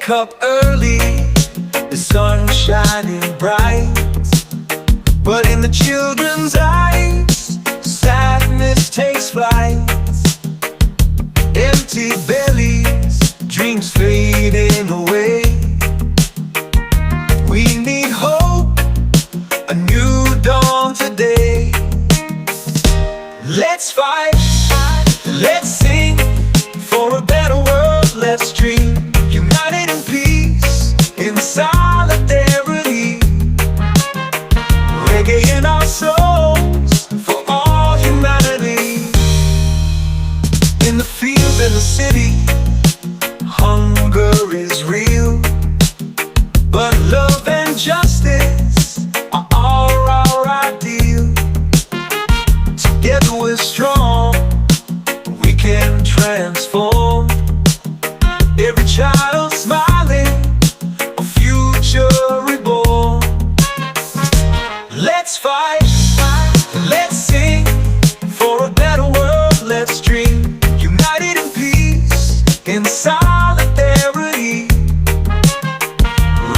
wake up early, the sun shining bright, but in the children's eyes, sadness takes flight. Empty bellies, dreams fading away. We need hope, a new dawn today. Let's fight, let's sing for a better world, let's dream. United in peace, in solidarity. Reggae in our souls, for all humanity. In the fields and the city, hunger is real, but love and justice are our ideal. Together we're strong, we can transform. Every child smiling, a future reborn. Let's fight, let's sing for a better world, let's dream. United in peace, in solidarity.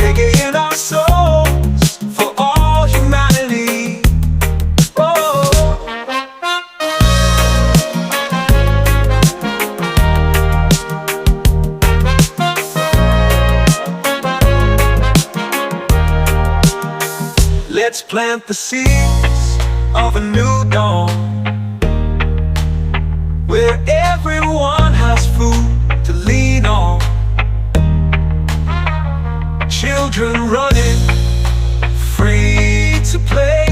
Reggae in our souls, for all humanity. Oh. Let's plant the seeds of a new dawn, where everyone has food to lean on. Children running, free to play.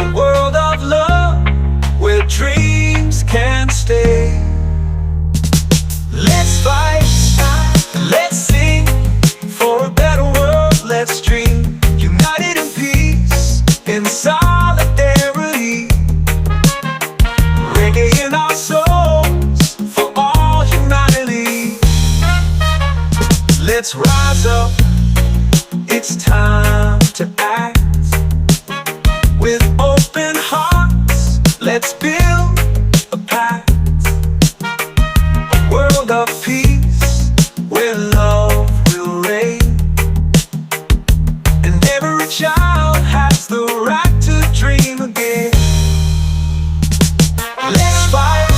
A world of love, where dreams can stay. Let's fight, let's sing for a better world, let's dream. United in peace, in solidarity. Reggae in our souls, for all humanity. Let's rise up, it's time to act. With open hearts, let's build a pact. A world of peace, where love will reign. And every child has the right to dream again. Let's fight,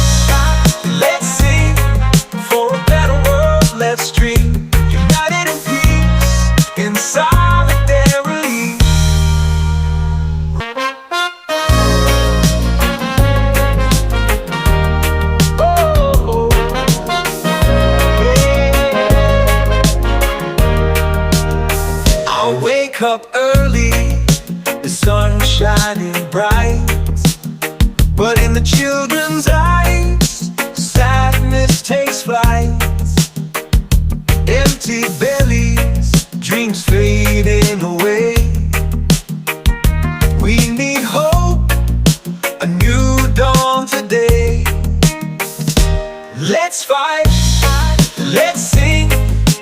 let's sing for a better world, let's dream. United in peace, in solidarity. Oh, yeah. I'll wake up early, the sun shining bright, but in the children's eyes, sadness takes flight. Empty bellies, dreams fading away. We need hope, a new dawn today. Let's fight, let's sing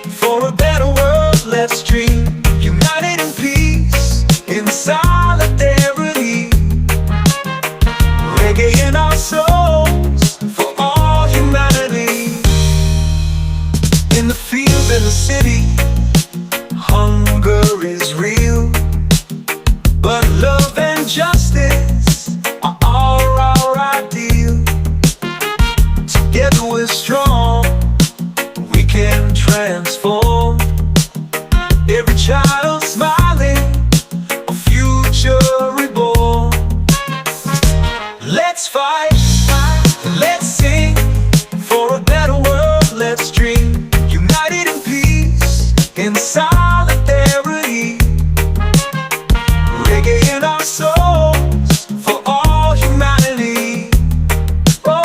for a better world, let's dream. United in peace, in solidarity. Reggae in our souls, for all humanity. In the fields and the city, hunger is real, but love and justice are our ideal. Together we're strong, we can transform. Every child smiling, a future reborn. Let's fight, let's sing for a better world, let's dream. United in peace, in solidarity. Reggae in our souls, for all humanity. Oh.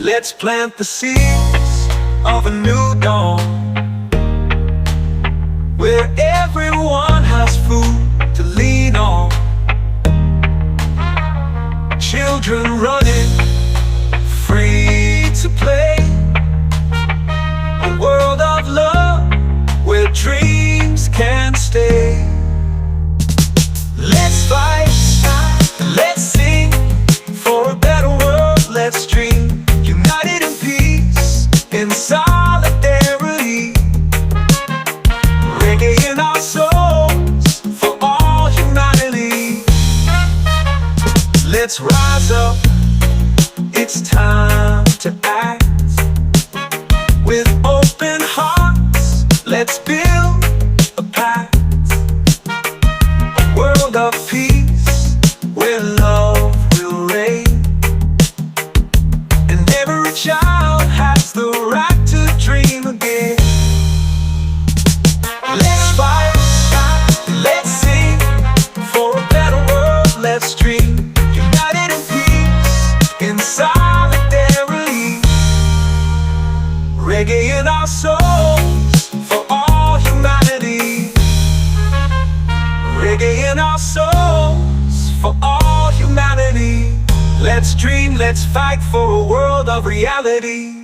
Let's plant the seeds of a new dawn, where everyone has food to lean on. Children running, free to play. A world of love, where dreams can stay. let's rise up. It's time to act. With open hearts, let's build a pact. A world of peace, where love will reign. And every child has the right to dream again. Let's fight, let's sing, for a better world, let's dream. United in peace, in solidarity. Reggae in our souls, for all humanity. Reggae in our souls, for all humanity. Let's dream, let's fight for a world of reality.